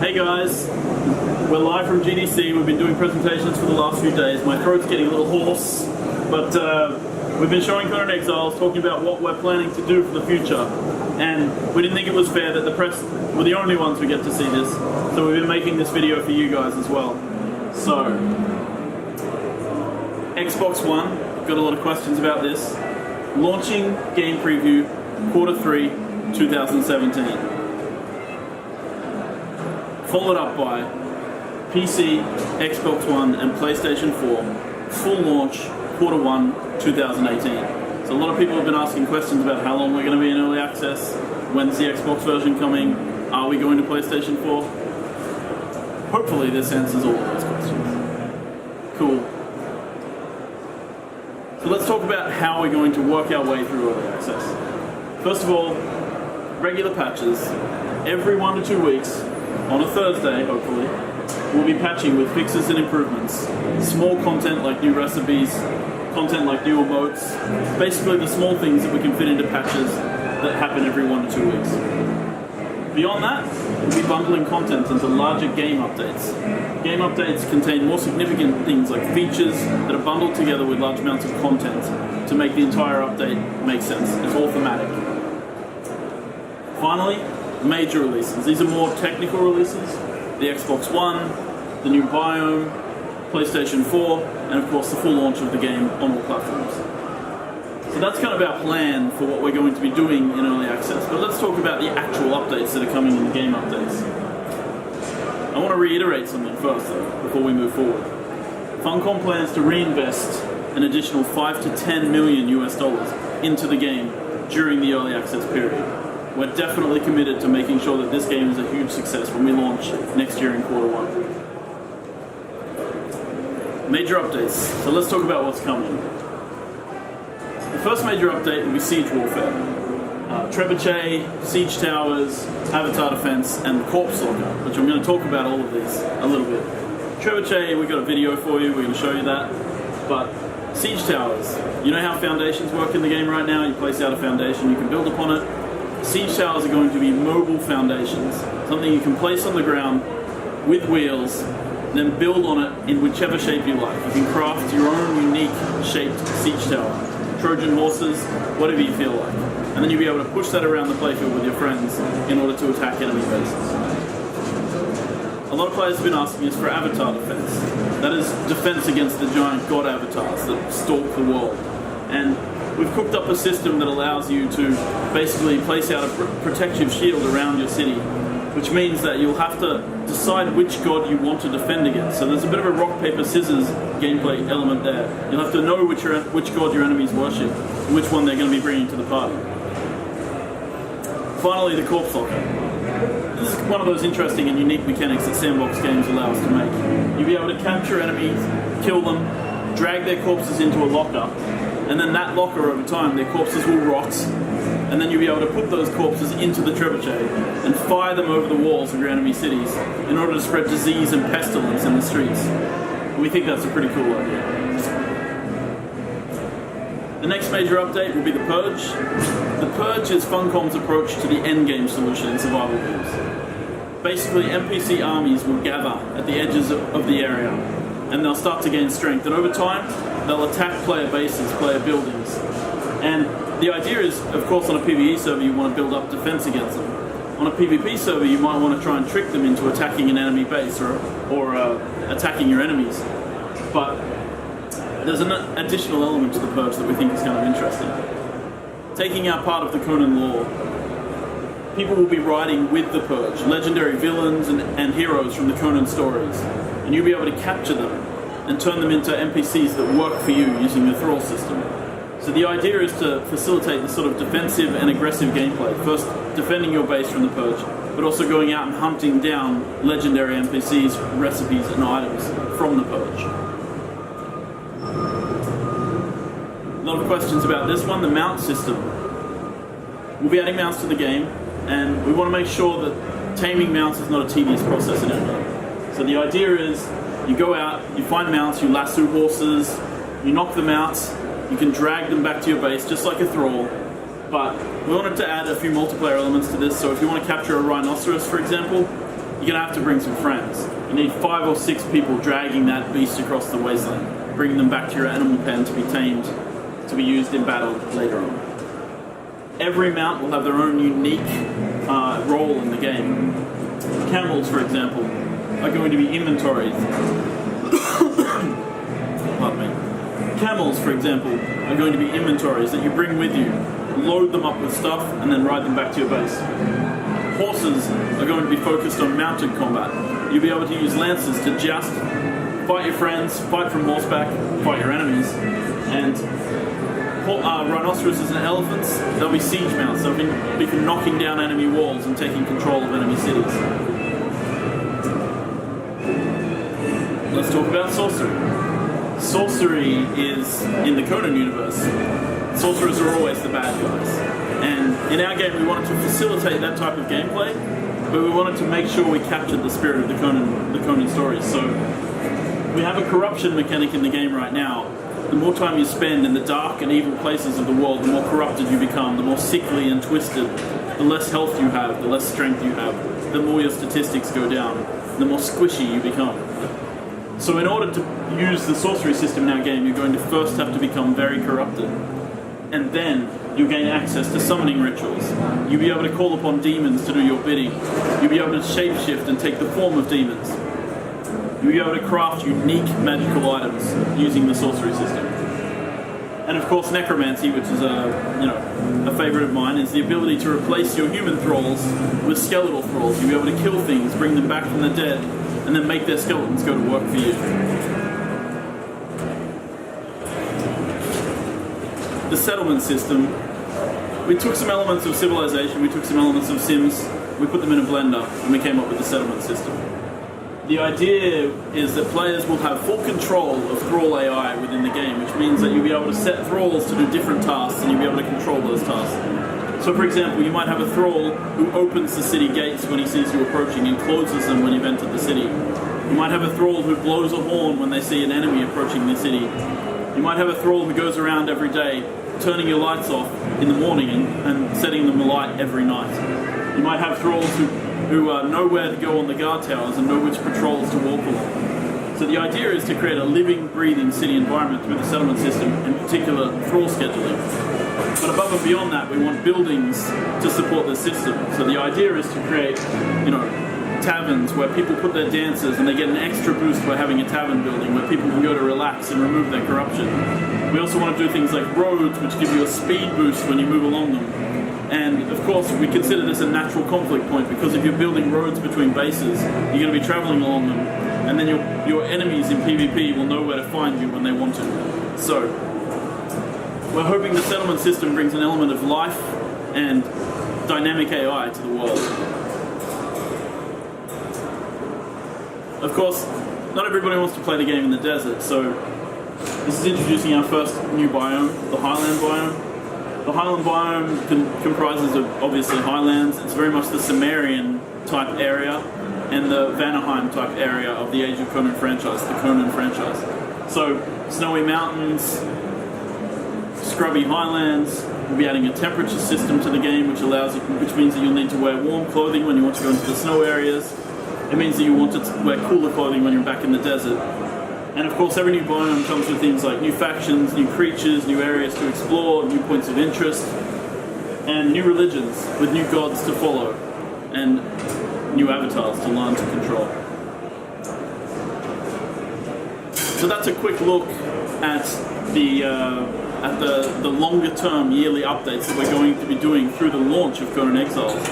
Hey guys, we're live from GDC. We've been doing presentations for the last few days. My throat's getting a little hoarse, but we've been showing Conan Exiles, talking about what we're planning to do for the future. And we didn't think it was fair that the press were the only ones who get to see this, so we've been making this video for you guys as well. So, Xbox One, got a lot of questions about this. Launching game preview, Q3 2017. Followed up by PC, Xbox One, and PlayStation 4, full launch, Q1 2018. So a lot of people have been asking questions about how long we're going to be in early access, when's the Xbox version coming, are we going to PlayStation 4? Hopefully this answers all of those questions. Cool. So let's talk about how we're going to work our way through early access. First of all, regular patches. Every 1 to 2 weeks, on a Thursday, hopefully, we'll be patching with fixes and improvements. Small content like new recipes, content like new emotes, basically the small things that we can fit into patches that happen every 1 to 2 weeks. Beyond that, we'll be bundling content into larger game updates. Game updates contain more significant things like features that are bundled together with large amounts of content to make the entire update make sense. It's all thematic. Finally, major releases. These are more technical releases. The Xbox One, the new biome, PlayStation 4, and of course the full launch of the game on all platforms. So that's kind of our plan for what we're going to be doing in early access. But let's talk about the actual updates that are coming in the game updates. I want to reiterate something first though, before we move forward. Funcom plans to reinvest an additional 5 to 10 million US dollars into the game during the early access period. We're definitely committed to making sure that this game is a huge success when we launch next year in Q1. Major updates. So let's talk about what's coming. The first major update will be Siege Warfare. Trebuchet, Siege Towers, Avatar Defense, and Corpse Locker, which I'm going to talk about all of these a little bit. Trebuchet, we've got a video for you, we're going to show you that. But Siege Towers, you know how foundations work in the game right now? You place out a foundation, you can build upon it. Siege towers are going to be mobile foundations, something you can place on the ground with wheels, then build on it in whichever shape you like. You can craft your own unique shaped siege tower, Trojan horses, whatever you feel like. And then you'll be able to push that around the playfield with your friends in order to attack enemy bases. A lot of players have been asking us for avatar defense. That is defense against the giant god avatars that stalk the world. And we've cooked up a system that allows you to basically place out a protective shield around your city, which means that you'll have to decide which god you want to defend against. So there's a bit of a rock, paper, scissors gameplay element there. You'll have to know which god your enemies worship, and which one they're going to be bringing to the party. Finally, the Corpse Locker. This is one of those interesting and unique mechanics that sandbox games allow us to make. You'll be able to capture enemies, kill them, drag their corpses into a locker, and then that locker, over time, their corpses will rot, and then you'll be able to put those corpses into the trebuchet and fire them over the walls of your enemy cities in order to spread disease and pestilence in the streets. We think that's a pretty cool idea. The next major update will be the Purge. The Purge is Funcom's approach to the Endgame solution in survival games. Basically, NPC armies will gather at the edges of the area, and they'll start to gain strength, and over time, they'll attack player bases, player buildings. And the idea is, of course, on a PvE server you want to build up defense against them. On a PvP server you might want to try and trick them into attacking an enemy base or attacking your enemies. But there's an additional element to the Purge that we think is kind of interesting. Taking out part of the Conan lore, people will be riding with the Purge, legendary villains and heroes from the Conan stories. And you'll be able to capture them and turn them into NPCs that work for you using the thrall system. So the idea is to facilitate this sort of defensive and aggressive gameplay. First, defending your base from the Purge, but also going out and hunting down legendary NPCs, recipes, and items from the Purge. A lot of questions about this one, the mount system. We'll be adding mounts to the game, and we want to make sure that taming mounts is not a tedious process in Endgame. So the idea is, you go out, you find mounts, you lasso horses, you knock them out, you can drag them back to your base just like a thrall, but we wanted to add a few multiplayer elements to this. So if you want to capture a rhinoceros, for example, you're going to have to bring some friends. You need 5 or 6 people dragging that beast across the wasteland, bringing them back to your animal pen to be tamed, to be used in battle later on. Every mount will have their own unique role in the game. Camels, for example, are going to be inventories. Pardon me. Camels, for example, are going to be inventories that you bring with you, load them up with stuff, and then ride them back to your base. Horses are going to be focused on mounted combat. You'll be able to use lances to joust, fight your friends, fight from horseback, fight your enemies, and rhinoceroses and elephants, they'll be siege mounts. They'll be for knocking down enemy walls and taking control of enemy cities. Let's talk about sorcery. Sorcery is, in the Conan universe, sorcerers are always the bad guys. And in our game we wanted to facilitate that type of gameplay, but we wanted to make sure we captured the spirit of the Conan stories. So we have a corruption mechanic in the game right now. The more time you spend in the dark and evil places of the world, the more corrupted you become, the more sickly and twisted, the less health you have, the less strength you have, the more your statistics go down, the more squishy you become. So in order to use the sorcery system in our game, you're going to first have to become very corrupted. And then you'll gain access to summoning rituals. You'll be able to call upon demons to do your bidding. You'll be able to shapeshift and take the form of demons. You'll be able to craft unique magical items using the sorcery system. And of course necromancy, which is a favourite of mine, is the ability to replace your human thralls with skeletal thralls. You'll be able to kill things, bring them back from the dead, and then make their skeletons go to work for you. The settlement system. We took some elements of Civilization, we took some elements of Sims, we put them in a blender, and we came up with the settlement system. The idea is that players will have full control of thrall AI within the game, which means that you'll be able to set thralls to do different tasks and you'll be able to control those tasks. So for example, you might have a thrall who opens the city gates when he sees you approaching and closes them when you've entered the city. You might have a thrall who blows a horn when they see an enemy approaching the city. You might have a thrall who goes around every day turning your lights off in the morning and setting them alight every night. You might have thralls who know where to go on the guard towers and know which patrols to walk along. So the idea is to create a living, breathing city environment through the settlement system, in particular thrall scheduling. But above and beyond that, we want buildings to support the system. So the idea is to create, taverns where people put their dances and they get an extra boost by having a tavern building where people can go to relax and remove their corruption. We also want to do things like roads, which give you a speed boost when you move along them. And of course, we consider this a natural conflict point because if you're building roads between bases, you're going to be traveling along them, and then your enemies in PvP will know where to find you when they want to. So, we're hoping the settlement system brings an element of life and dynamic AI to the world. Of course, not everybody wants to play the game in the desert, so this is introducing our first new biome, the Highland biome. The Highland biome comprises of, obviously, highlands. It's very much the Sumerian type area and the Vanaheim type area of the Age of Conan franchise, the Conan franchise. So, snowy mountains, scrubby highlands. We'll be adding a temperature system to the game, which means that you'll need to wear warm clothing when you want to go into the snow areas. It means that you want to wear cooler clothing when you're back in the desert. And of course, every new biome comes with things like new factions, new creatures, new areas to explore, new points of interest, and new religions with new gods to follow, and new avatars to learn to control. So that's a quick look at the longer-term yearly updates that we're going to be doing through the launch of Conan Exiles.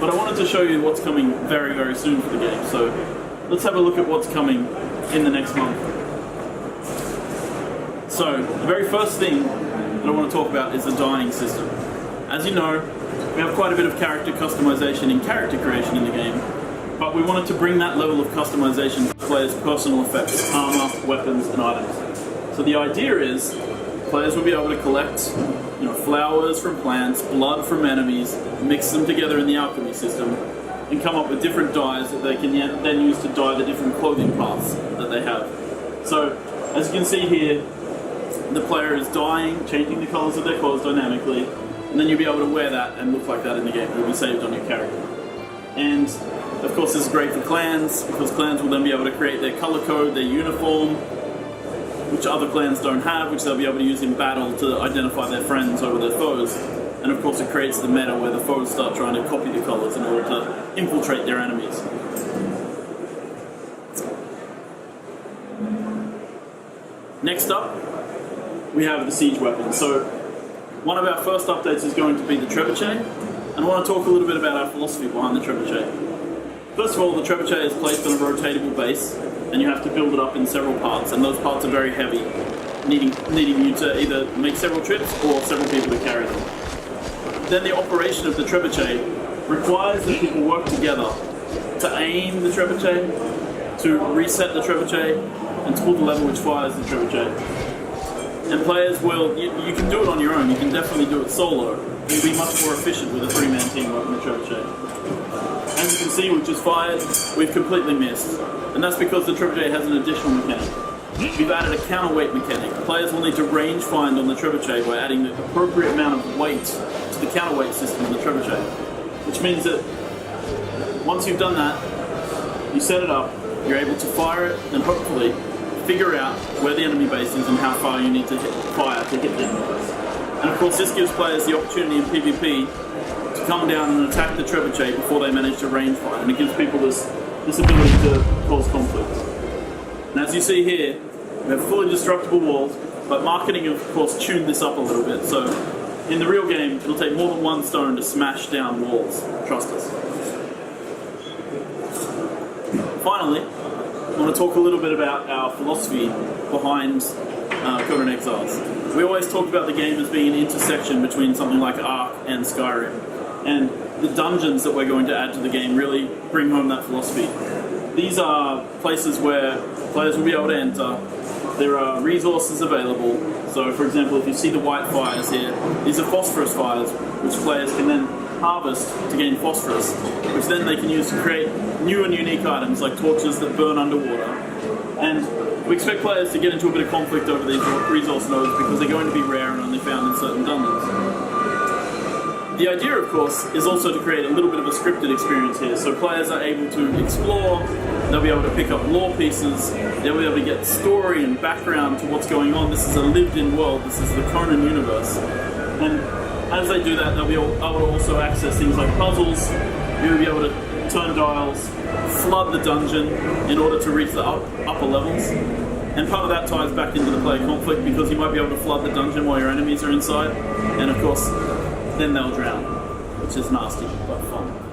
But I wanted to show you what's coming very, very soon for the game. So let's have a look at what's coming in the next month. So, the very first thing that I want to talk about is the dying system. As you know, we have quite a bit of character customization and character creation in the game, but we wanted to bring that level of customization to players' personal effects, armor, weapons, and items. So the idea is, players will be able to collect flowers from plants, blood from enemies, mix them together in the alchemy system, and come up with different dyes that they can then use to dye the different clothing parts that they have. So, as you can see here, the player is dyeing, changing the colours of their clothes dynamically, and then you'll be able to wear that and look like that in the game. It will be saved on your character. And of course this is great for clans, because clans will then be able to create their color code, their uniform, which other clans don't have, which they'll be able to use in battle to identify their friends over their foes. And of course it creates the meta where the foes start trying to copy the colors in order to infiltrate their enemies. Next up, we have the siege weapon. So one of our first updates is going to be the trebuchet, and I want to talk a little bit about our philosophy behind the trebuchet. First of all, the trebuchet is placed on a rotatable base, and you have to build it up in several parts, and those parts are very heavy, needing you to either make several trips or several people to carry them. Then the operation of the trebuchet requires that people work together to aim the trebuchet, to reset the trebuchet, and to pull the lever which fires the trebuchet. And players will, you can do it on your own, you can definitely do it solo, but you'll be much more efficient with a 3-man team working the trebuchet. As you can see, we've just fired, we've completely missed. And that's because the trebuchet has an additional mechanic. We've added a counterweight mechanic. Players will need to range find on the trebuchet by adding the appropriate amount of weight to the counterweight system in the trebuchet. Which means that once you've done that, you set it up, you're able to fire it, and hopefully figure out where the enemy base is and how far you need to fire to hit the enemy base. And of course this gives players the opportunity in PvP to come down and attack the trebuchet before they manage to range find, and it gives people this ability to cause conflict. And as you see here, we have fully destructible walls, but marketing of course tuned this up a little bit, so in the real game it'll take more than one stone to smash down walls, trust us. Finally, I want to talk a little bit about our philosophy behind Conan Exiles. We always talk about the game as being an intersection between something like Ark and Skyrim, and the dungeons that we're going to add to the game really bring home that philosophy. These are places where players will be able to enter. There are resources available. So for example, if you see the white fires here, these are phosphorus fires, which players can then harvest to gain phosphorus, which then they can use to create new and unique items like torches that burn underwater. And we expect players to get into a bit of conflict over these resource nodes because they're going to be rare and only found in certain dungeons. The idea, of course, is also to create a little bit of a scripted experience here, so players are able to explore, they'll be able to pick up lore pieces, they'll be able to get story and background to what's going on. This is a lived-in world, this is the Conan universe. And as they do that, they'll be able to also access things like puzzles, you'll be able to turn dials, flood the dungeon in order to reach the upper levels. And part of that ties back into the player conflict, because you might be able to flood the dungeon while your enemies are inside, and of course, then they'll drown, which is nasty but fun.